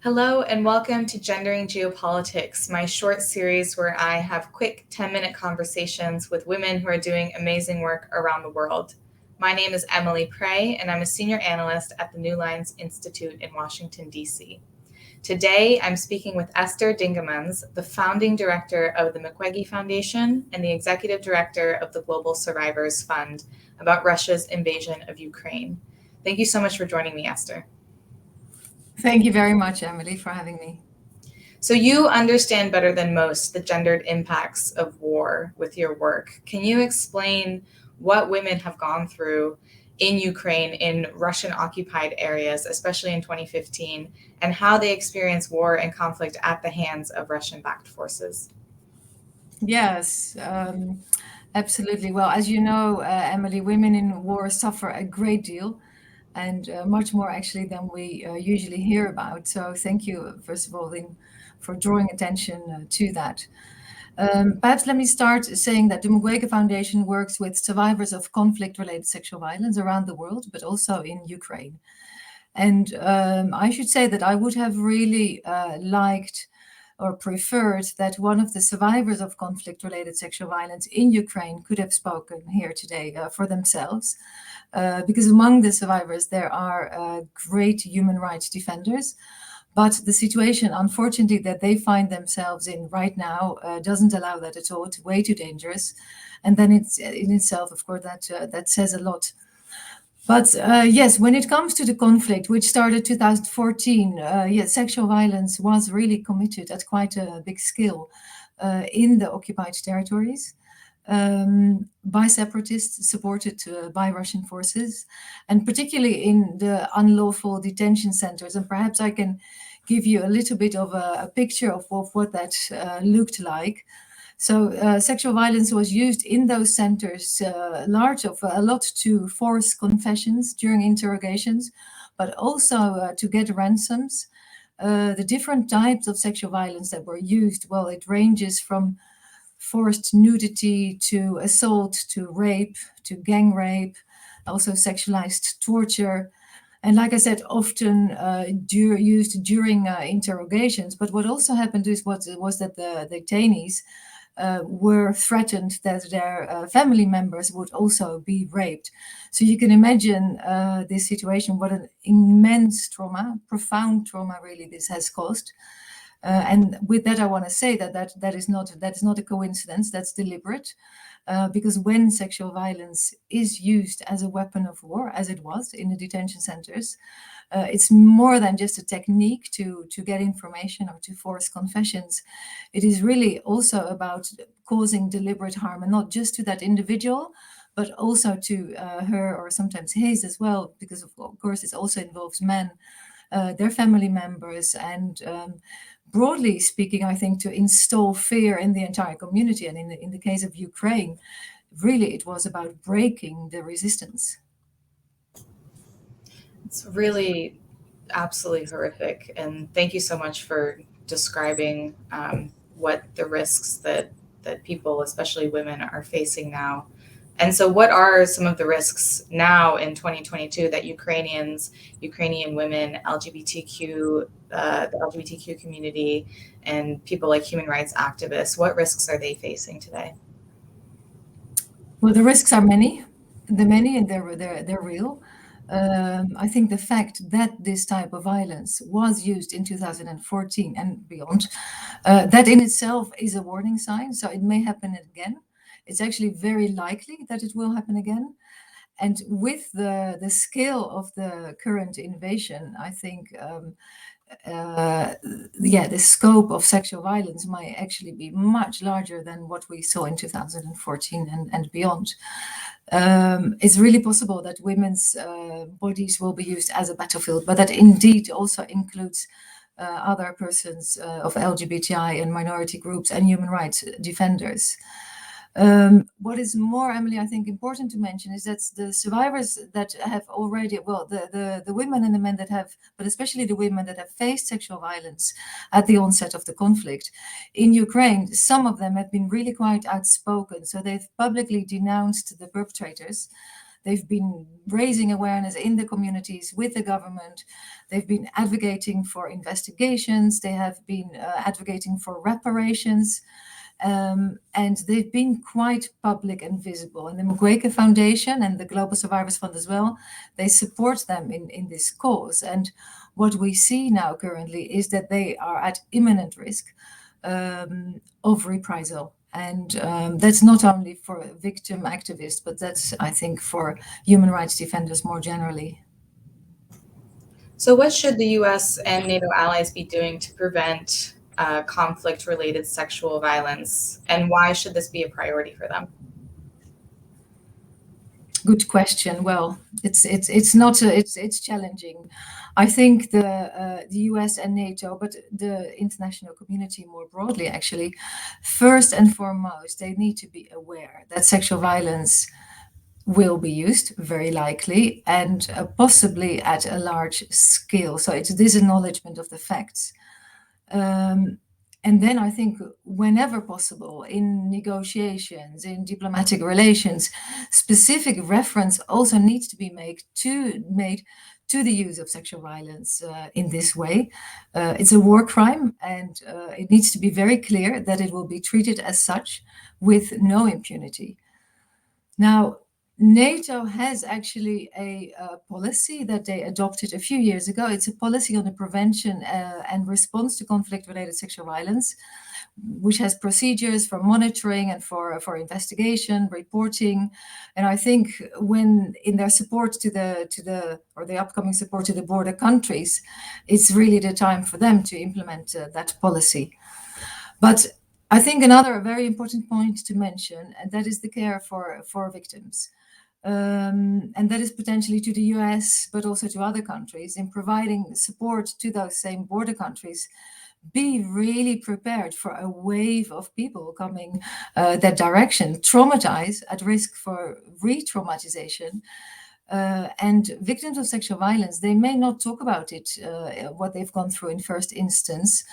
Hello and welcome to Gendering Geopolitics, my short series where I have quick 10-minute conversations with women who are doing amazing work around the world. My name is Emily Prey, and I'm a senior analyst at the New Lines Institute in Washington, D.C. Today, I'm speaking with Esther Dingemans, the founding director of the Mukwege Foundation and the executive director of the Global Survivors Fund, about Russia's invasion of Ukraine. Thank you so much for joining me, Esther. Thank you very much, Emily, for having me. So you understand better than most the gendered impacts of war with your work. Can you explain what women have gone through in Ukraine, in Russian-occupied areas, especially in 2015, and how they experience war and conflict at the hands of Russian-backed forces? Yes, absolutely. Well, as you know, Emily, women in war suffer a great deal, and much more actually than we usually hear about. So thank you, first of all, for drawing attention to that. Perhaps let me start saying that the Mukwege Foundation works with survivors of conflict-related sexual violence around the world, but also in Ukraine. And I should say that I would have really liked or preferred that one of the survivors of conflict-related sexual violence in Ukraine could have spoken here today for themselves. Because among the survivors, there are great human rights defenders. But the situation, unfortunately, that they find themselves in right now doesn't allow that at all. It's way too dangerous. And then it's in itself, of course, that says a lot. But yes, when it comes to the conflict, which started 2014, yes, sexual violence was really committed at quite a big scale in the occupied territories by separatists supported by Russian forces, and particularly in the unlawful detention centers. And perhaps I can give you a little bit of a picture of what that looked like. So sexual violence was used in those centers, a lot to force confessions during interrogations, but also to get ransoms. The different types of sexual violence that were used, well, it ranges from forced nudity to assault to rape to gang rape, also sexualized torture. And like I said, often used during interrogations. But what also happened was that the detainees were threatened that their family members would also be raped. So you can imagine this situation, what an immense trauma, profound trauma really this has caused. And with that, I want to say that is not a coincidence, that's deliberate. Because when sexual violence is used as a weapon of war, as it was in the detention centers, it's more than just a technique to get information or to force confessions. It is really also about causing deliberate harm, and not just to that individual, but also to her, or sometimes his as well, because of course it also involves men, their family members, and broadly speaking, I think to install fear in the entire community. And in the case of Ukraine, really it was about breaking the resistance. It's really absolutely horrific. And thank you so much for describing what the risks that people, especially women, are facing now. And so, what are some of the risks now in 2022 that Ukrainian women, the LGBTQ community, and people like human rights activists, what risks are they facing today? Well, the risks are many, and they're real. I think the fact that this type of violence was used in 2014 and beyond, that in itself is a warning sign. So it may happen again. It's actually very likely that it will happen again. And with the scale of the current invasion, I think, the scope of sexual violence might actually be much larger than what we saw in 2014 and beyond. It's really possible that women's bodies will be used as a battlefield, but that indeed also includes other persons of LGBTI and minority groups and human rights defenders. What is more, Emily, I think important to mention is that the survivors that have already, well, the women and the men that have, but especially the women that have faced sexual violence at the onset of the conflict in Ukraine, some of them have been really quite outspoken. So they've publicly denounced the perpetrators. They've been raising awareness in the communities with the government. They've been advocating for investigations. They have been advocating for reparations. And they've been quite public and visible. And the Mukwege Foundation and the Global Survivors Fund as well, they support them in this cause. And what we see now currently is that they are at imminent risk of reprisal. And that's not only for victim activists, but that's, I think, for human rights defenders more generally. So, what should the US and NATO allies be doing to prevent conflict related sexual violence? And why should this be a priority for them? Good question. Well, it's challenging. I think the US and NATO, but the international community more broadly, actually, first and foremost, they need to be aware that sexual violence will be used, very likely, and possibly at a large scale. So it's this acknowledgement of the facts. And then I think whenever possible in negotiations, in diplomatic relations, specific reference also needs to be made to the use of sexual violence in this way. It's a war crime, and it needs to be very clear that it will be treated as such with no impunity. Now, NATO has actually a policy that they adopted a few years ago. It's a policy on the prevention and response to conflict-related sexual violence, which has procedures for monitoring and for investigation, reporting. And I think when in their support to the upcoming support to the border countries, it's really the time for them to implement that policy. But I think another very important point to mention, and that is the care for victims. And that is potentially to the US, but also to other countries in providing support to those same border countries. Be really prepared for a wave of people coming that direction, traumatized, at risk for re-traumatization. And victims of sexual violence, they may not talk about it, what they've gone through in first instance.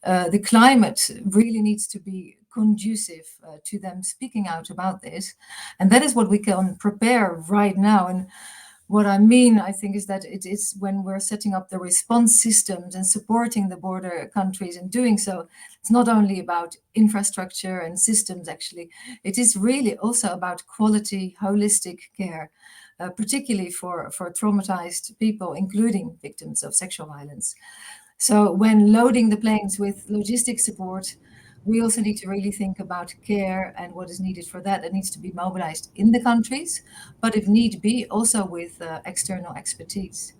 The climate really needs to be conducive to them speaking out about this. And that is what we can prepare right now. And what I mean, I think, is that it is when we're setting up the response systems and supporting the border countries and doing so, it's not only about infrastructure and systems, actually. It is really also about quality, holistic care, particularly for traumatized people, including victims of sexual violence. So when loading the planes with logistic support, we also need to really think about care and what is needed for that. It needs to be mobilized in the countries, but if need be, also with external expertise.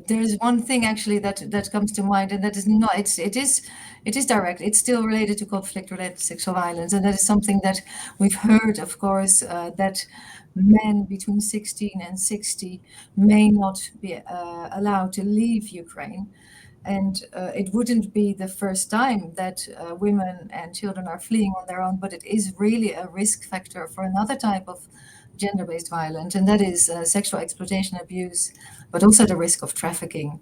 There's one thing actually that comes to mind, and that is not. It is direct. It's still related to conflict-related sexual violence, and that is something that we've heard, of course, that men between 16 and 60 may not be allowed to leave Ukraine. And it wouldn't be the first time that women and children are fleeing on their own, but it is really a risk factor for another type of gender-based violence, and that is sexual exploitation, abuse, but also the risk of trafficking.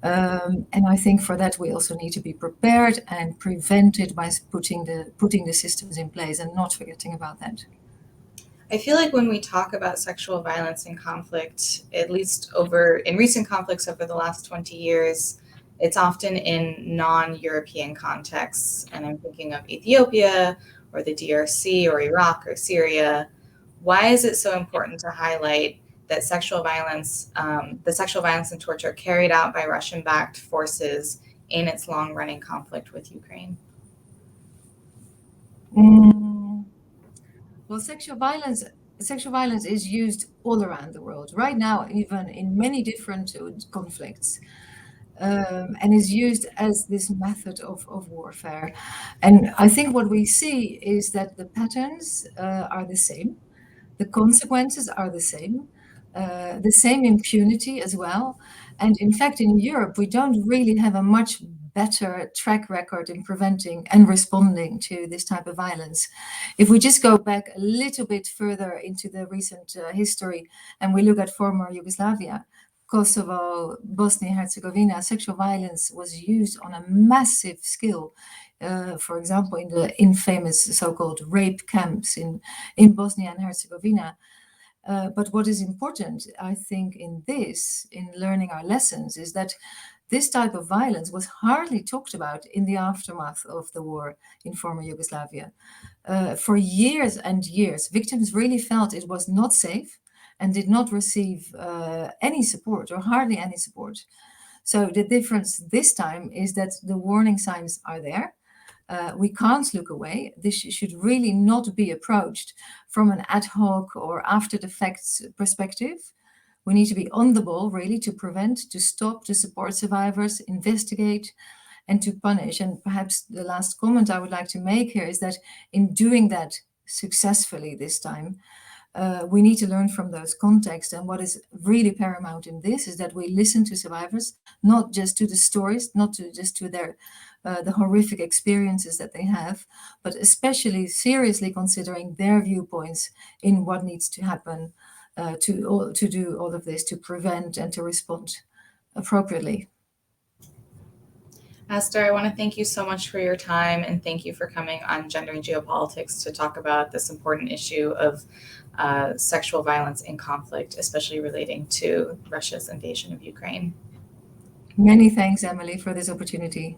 And I think for that we also need to be prepared and prevent it by putting the systems in place and not forgetting about that. I feel like when we talk about sexual violence in conflict, at least in recent conflicts over the last 20 years, it's often in non-European contexts. And I'm thinking of Ethiopia or the DRC or Iraq or Syria. Why is it so important to highlight that sexual violence and torture carried out by Russian-backed forces in its long-running conflict with Ukraine? Well, sexual violence is used all around the world right now, even in many different conflicts, and is used as this method of warfare. And I think what we see is that the patterns are the same, the consequences are the same impunity as well. And in fact, in Europe, we don't really have a much better track record in preventing and responding to this type of violence. If we just go back a little bit further into the recent history and we look at former Yugoslavia, Kosovo, Bosnia and Herzegovina, sexual violence was used on a massive scale For example, in the infamous so-called rape camps in Bosnia and Herzegovina. But what is important, I think, in learning our lessons, is that this type of violence was hardly talked about in the aftermath of the war in former Yugoslavia. For years and years, victims really felt it was not safe and did not receive any support or hardly any support. So the difference this time is that the warning signs are there. We can't look away. This should really not be approached from an ad hoc or after the facts perspective. We need to be on the ball, really, to prevent, to stop, to support survivors, investigate, and to punish. And perhaps the last comment I would like to make here is that in doing that successfully this time, we need to learn from those contexts. And what is really paramount in this is that we listen to survivors, not just to the stories, not to just to their the horrific experiences that they have, but especially seriously considering their viewpoints in what needs to happen to do all of this, to prevent and to respond appropriately. Esther, I want to thank you so much for your time and thank you for coming on Gendering Geopolitics to talk about this important issue of sexual violence in conflict, especially relating to Russia's invasion of Ukraine. Many thanks, Emily, for this opportunity.